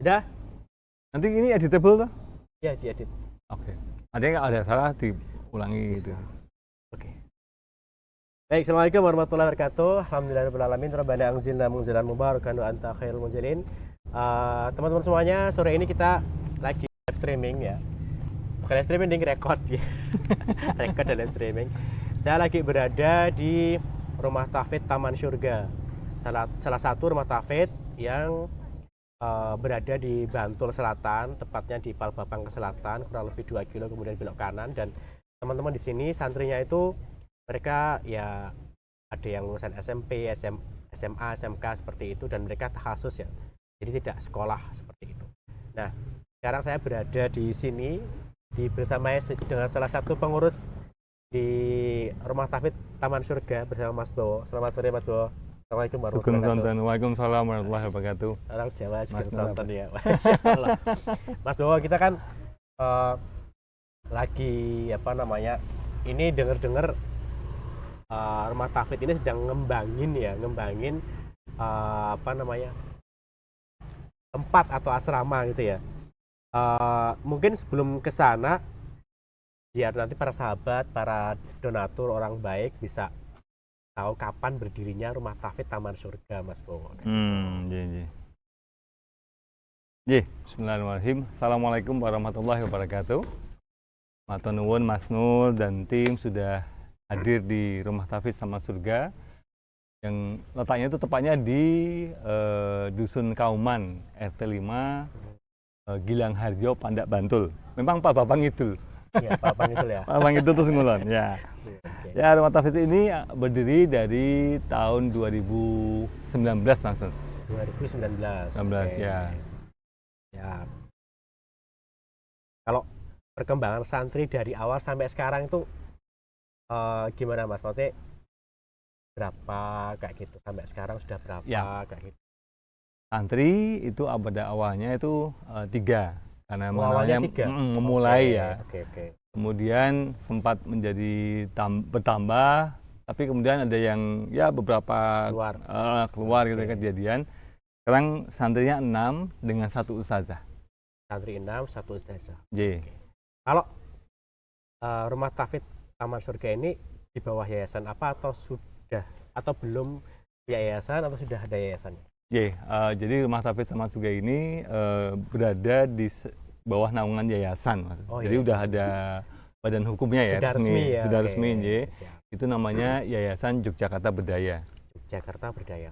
Udah? Nanti ini editable tuh? Ya, diedit. Oke. Ada nggak ada salah diulangi gitu. Oke. Baik, Assalamualaikum warahmatullahi wabarakatuh. Alhamdulillahirrahmanirrahim. Rabbana anzilna munzilan mubarakan wa anta khairul munzilin. Teman-teman semuanya, sore ini kita lagi live streaming ya. Bukan live streaming, ini record ya. Record dan live streaming. Saya lagi berada di Rumah Tauhid Taman Surga. Salah satu rumah tauhid yang berada di Bantul Selatan, tepatnya di Palbapang ke selatan, kurang lebih 2 kilo kemudian belok kanan. Dan teman-teman di sini santrinya itu mereka ya ada yang lulusan SMP, SMA, SMK seperti itu, dan mereka takhasus ya. Jadi tidak sekolah seperti itu. Nah, sekarang saya berada di sini bersama dengan salah satu pengurus di Rumah Tauhid Taman Surga bersama Mas Bowo. Selamat sore Mas Bowo. Assalamualaikum warahmatullahi wabarakatuh. Waalaikumsalam warahmatullahi wabarakatuh. Orang Jawa juga sonton ya. Masya Allah. Mas Bowo, kita kan lagi apa namanya? Ini dengar-dengar Rumah Tauhid ini sedang ngembangin apa namanya, tempat atau asrama gitu ya. Mungkin sebelum ke sana, biar nanti para sahabat, para donatur, orang baik bisa tahu kapan berdirinya Rumah Tauhid Taman Surga, Mas Bowo. Bismillahirrahmanirrahim. Assalamualaikum warahmatullahi wabarakatuh. Matur nuwun Mas Nur dan tim sudah hadir di Rumah Tauhid Taman Surga yang letaknya itu tepatnya di Dusun Kauman RT 5 Gilang Harjo, Pandak, Bantul. Memang Pak Bapang itu. Iya, Pak Bapang itu ya. Pak Bapang itu terus ngulon ya. Okay. Ya, Rumah Tauhid ini berdiri dari tahun 2019 Mas. 2019. 19 okay. ya. Ya. Kalau perkembangan santri dari awal sampai sekarang itu gimana Mas? Maksudnya berapa kayak gitu, sampai sekarang sudah berapa kayak gitu? Santri itu pada awalnya itu 3 karena awalnya 3? Memulai ya. Okay. Kemudian sempat menjadi bertambah, tapi kemudian ada yang ya beberapa keluar gitu kejadian. Sekarang santrinya 6 dengan 1 ustazah. Santri 6, 1 ustazah. Okay. Kalau Rumah Tauhid Taman Surga ini di bawah yayasan apa, atau sudah atau belum yayasan, atau sudah ada yayasannya? Jadi Rumah Tauhid Taman Surga ini berada di bawah naungan yayasan, Mas. Jadi udah ada badan hukumnya ya, sudah resmi. Itu namanya Yayasan Yogyakarta Berdaya. Yogyakarta Berdaya.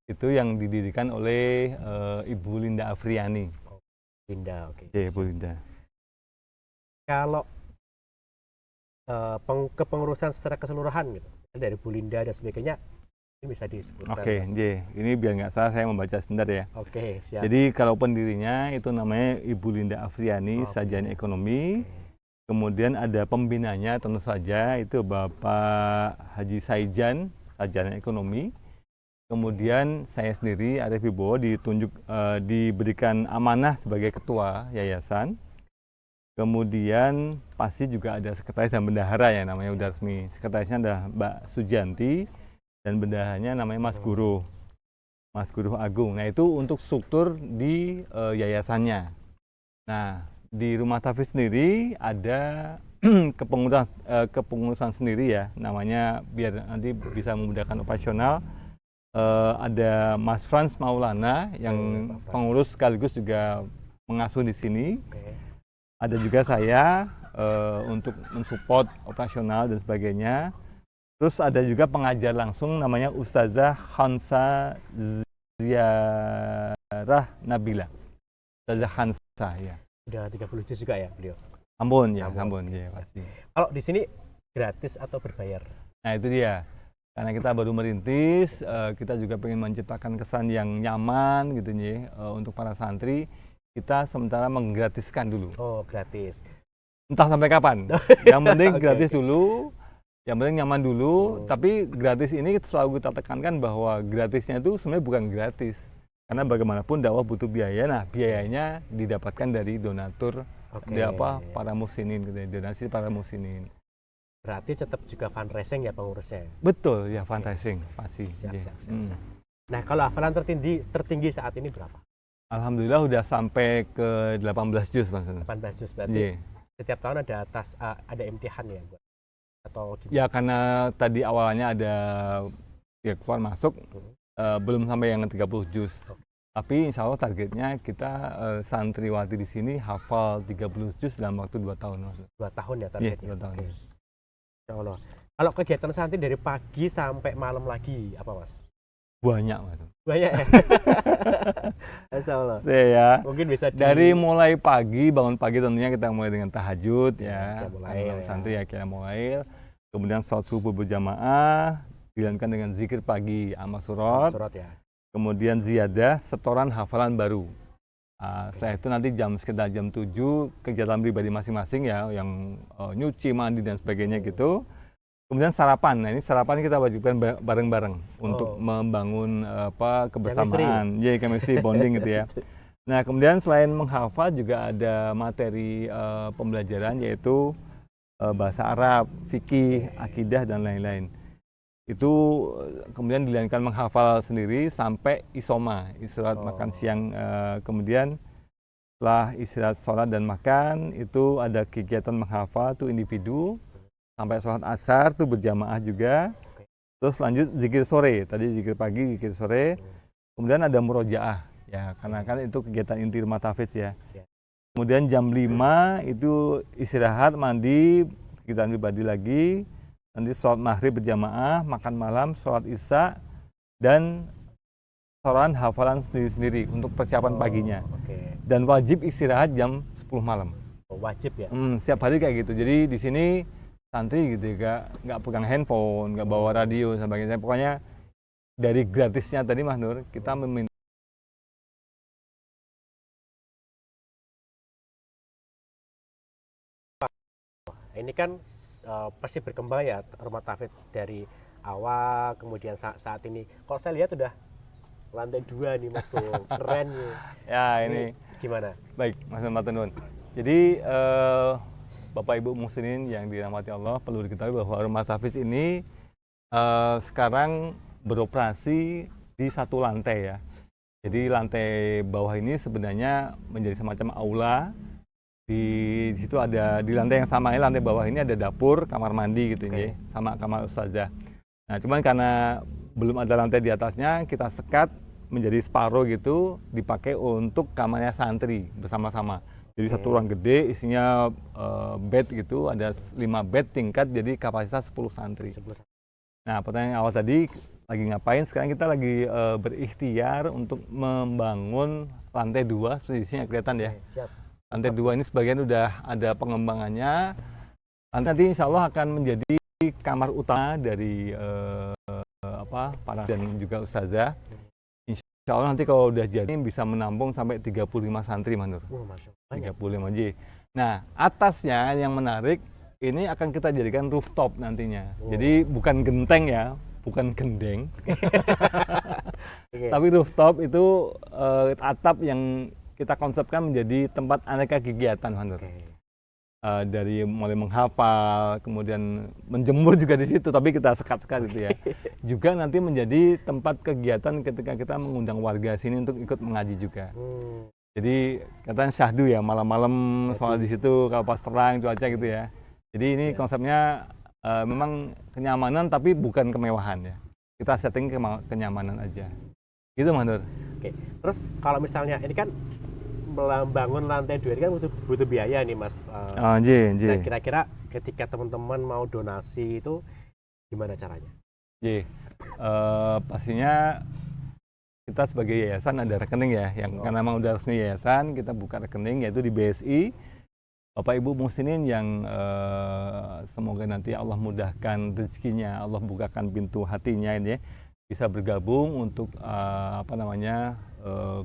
Itu yang didirikan oleh Ibu Linda Afriani. Linda, oke. Ibu Linda. Kalau kepengurusan secara keseluruhan gitu, dari Bu Linda dan sebagainya, ini bisa disebutkan. Ini biar nggak salah saya membaca sebentar ya. Siap. Jadi kalau pendirinya itu namanya Ibu Linda Afriani, Sarjana Ekonomi. Kemudian ada pembinanya tentu saja itu Bapak Haji Saijan, Sarjana Ekonomi. Kemudian saya sendiri Arif Wibowo diberikan amanah sebagai ketua yayasan. Kemudian pasti juga ada sekretaris dan bendahara ya, namanya udah resmi. Sekretarisnya ada Mbak Sujanti dan bendaharanya namanya Mas Guru Agung. Nah, itu untuk struktur di yayasannya. Nah, di Rumah Tauhid sendiri ada kepengurusan sendiri ya, namanya biar nanti bisa memudahkan operasional. Ada Mas Frans Maulana yang pengurus sekaligus juga mengasuh di sini. Ada juga saya untuk mensupport operasional dan sebagainya. Terus ada juga pengajar langsung namanya Ustazah Hansa Ziarah Nabila. Ustazah Hansa ya. Udah 30 juz juga ya beliau? Ambon ya pasti. Kalau di sini gratis atau berbayar? Nah, itu dia. Karena kita baru merintis, kita juga pengen menciptakan kesan yang nyaman gitu nih untuk para santri. Kita sementara menggratiskan dulu. Gratis. Entah sampai kapan. Yang penting gratis dulu. Yang penting nyaman dulu. Tapi gratis ini selalu kita tekankan bahwa gratisnya itu sebenarnya bukan gratis. Karena bagaimanapun dakwah butuh biaya. Nah, biayanya didapatkan dari donatur, para muslimin, donasi para muslimin. Berarti tetap juga fundraising ya pengurusnya? Betul ya, fundraising pasti. Siap. Nah, kalau hafalan tertinggi saat ini berapa? Alhamdulillah udah sampai ke 18 juz Mas. 18 juz berarti Iya. setiap tahun ada imtihan ya, Bu? Atau gimana? Ya karena tadi awalnya ada ya keluar masuk belum sampai yang 30 juz. Oke. Tapi insya Allah targetnya kita santriwati di sini hafal 30 juz dalam waktu 2 tahun Mas. 2 tahun ya Iya, targetnya. 2 tahun. Oke. Insya Allah. Kalau kegiatan santri dari pagi sampai malam lagi apa, Mas? Banyak Mas. Banyak ya? Insya Allah. Ya. Mungkin bisa Dari mulai pagi, bangun pagi tentunya kita mulai dengan tahajud ya. Qiyamul lail ya. Santri ya Qiyamul lail. Kemudian sholat subuh berjamaah, dilanjutkan dengan zikir pagi sama surat. surat ya. Kemudian ziyadah, setoran hafalan baru. Setelah itu nanti sekitar jam 7 kegiatan pribadi masing-masing ya, yang nyuci, mandi dan sebagainya gitu. Kemudian sarapan. Nah, ini sarapan kita wajibkan bareng-bareng untuk membangun kebersamaan, chemistry bonding gitu ya. Nah, kemudian selain menghafal juga ada materi pembelajaran yaitu bahasa Arab, fikih, akidah dan lain-lain. Itu kemudian dilanjutkan menghafal sendiri sampai isoma, istirahat makan siang. Kemudian setelah istirahat sholat dan makan itu ada kegiatan menghafal tuh individu sampai sholat asar tuh berjamaah juga. Terus lanjut zikir sore, tadi zikir pagi, zikir sore. Kemudian ada murojaah ya, karena kan itu kegiatan inti rumah tahfidz ya. Kemudian jam 5 itu istirahat, mandi, kegiatan pribadi lagi. Nanti sholat maghrib berjamaah, makan malam, sholat isya, dan setoran hafalan sendiri-sendiri untuk persiapan paginya. Dan wajib istirahat jam 10 malam. Wajib ya? Setiap hari kayak gitu. Jadi di sini santri gitu ya, nggak pegang handphone, nggak bawa radio, sebagainya. Pokoknya dari gratisnya tadi Mas Nur, kita meminta ini kan pasti berkembang ya rumah tahfidz dari awal, kemudian saat ini. Kalau saya lihat udah lantai 2 nih Mas Bo, keren nih. Ya ini gimana? Baik Mas Matenun. Jadi Bapak Ibu muslimin yang dirahmati Allah, perlu diketahui bahwa rumah tahfidz ini sekarang beroperasi di 1 lantai ya. Jadi lantai bawah ini sebenarnya menjadi semacam aula. Di situ ada, di lantai yang sama, lantai bawah ini ada dapur, kamar mandi gitu ya, sama kamar ustazah. Nah, cuman karena belum ada lantai di atasnya, kita sekat menjadi separuh gitu, dipakai untuk kamarnya santri bersama-sama. Jadi 1 ruang gede, isinya bed gitu, ada 5 bed tingkat, jadi kapasitas 10 santri. Nah, pertanyaan awal tadi, lagi ngapain? Sekarang kita lagi berikhtiar untuk membangun lantai 2, seperti di sini kelihatan ya. Siap. Lantai 2 ini sebagian udah ada pengembangannya. Nanti insya Allah akan menjadi kamar utama dari para dan juga ustazah. Insya Allah nanti kalau udah jadi bisa menampung sampai 35 santri Manur. 35 J. Nah, atasnya yang menarik ini akan kita jadikan rooftop nantinya. Jadi bukan genteng ya, bukan gendeng. Tapi rooftop itu atap yang kita konsepkan menjadi tempat aneka kegiatan, Manur. Dari mulai menghafal, kemudian menjemur juga di situ, tapi kita sekat-sekat gitu ya. Juga nanti menjadi tempat kegiatan ketika kita mengundang warga sini untuk ikut mengaji juga. Jadi katanya syahdu ya, malam-malam sholat di situ kalau pas terang cuaca gitu ya. Jadi ini konsepnya memang kenyamanan tapi bukan kemewahan ya. Kita setting kenyamanan aja. Gitu, Manur. Oke. Terus kalau misalnya ini kan membangun lantai 2 ini kan butuh biaya nih Mas. Nah, kira-kira ketika teman-teman mau donasi itu gimana caranya? Pastinya kita sebagai yayasan ada rekening ya, yang karena memang udah resmi yayasan, kita buka rekening yaitu di BSI. Bapak Ibu muslimin yang semoga nanti Allah mudahkan rezekinya, Allah bukakan pintu hatinya ini ya, bisa bergabung untuk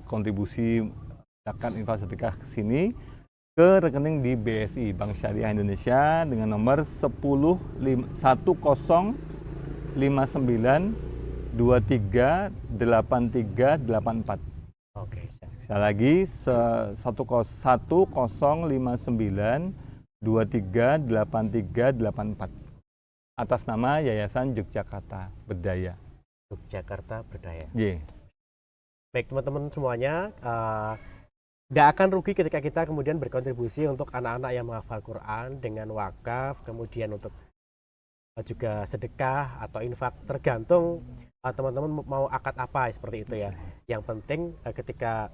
kontribusi zakat infak sedekah ke sini ke rekening di BSI Bank Syariah Indonesia dengan nomor 1059238384. Oke. Sekali lagi 1059238384 atas nama Yayasan Yogyakarta Berdaya. Yogyakarta Berdaya. Baik teman-teman semuanya, nggak akan rugi ketika kita kemudian berkontribusi untuk anak-anak yang menghafal Quran dengan wakaf, kemudian untuk juga sedekah atau infak, tergantung teman-teman mau akad apa seperti itu ya. Yang penting ketika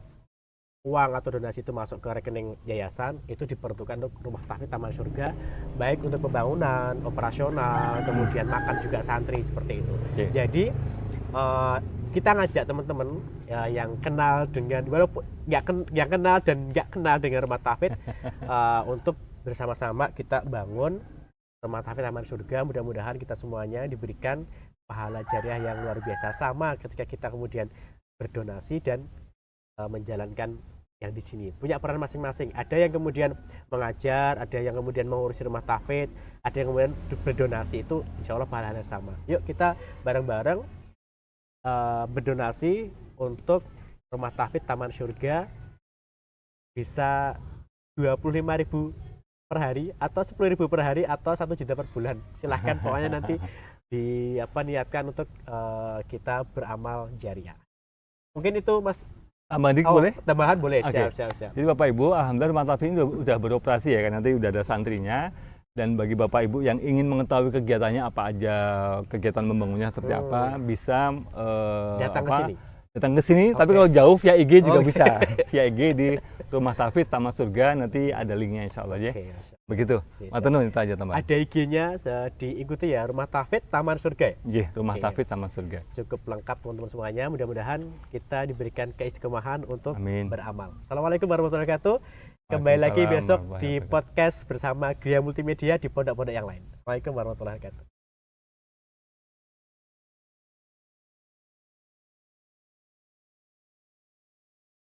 uang atau donasi itu masuk ke rekening yayasan, itu diperuntukkan untuk rumah tahfidz Taman Surga, baik untuk pembangunan, operasional, kemudian makan juga santri seperti itu. Jadi kita ngajak teman-teman ya, yang kenal dengan, walaupun yang kenal dan nggak kenal dengan rumah tahfidz untuk bersama-sama kita bangun rumah tahfidz Taman Surga. Mudah-mudahan kita semuanya diberikan pahala jariah yang luar biasa, sama ketika kita kemudian berdonasi dan menjalankan yang di sini punya peran masing-masing. Ada yang kemudian mengajar, ada yang kemudian mengurusi rumah tahfidz, ada yang kemudian berdonasi. Itu insya Allah pahalanya sama. Yuk kita bareng-bareng berdonasi untuk rumah tahfidz Taman Surga, bisa 25.000 per hari atau 10.000 per hari atau 1 juta per bulan. Silahkan, pokoknya nanti niatkan untuk kita beramal jariah. Mungkin itu Mas. Tambah dikit boleh? Tambahan boleh. Okay. Siap. Jadi Bapak Ibu, alhamdulillah rumah tahfidz ini udah beroperasi ya kan, nanti udah ada santrinya. Dan bagi Bapak Ibu yang ingin mengetahui kegiatannya apa aja, kegiatan membangunnya seperti apa, bisa datang ke sini. Tapi kalau jauh via IG juga bisa. Via IG di Rumah Tahfidz Taman Surga, nanti ada linknya insya Allah ya. Begitu. Matur itu aja teman. Ada IG-nya, diikuti ya, Rumah Tahfidz Taman Surga. Iya, Rumah Tahfidz Taman Surga. Cukup lengkap teman-teman semuanya. Mudah-mudahan kita diberikan keistiqomahan untuk beramal. Assalamualaikum warahmatullahi wabarakatuh. Kembali lagi besok di podcast bersama Gria Multimedia di pondok-pondok yang lain. Assalamualaikum warahmatullahi wabarakatuh.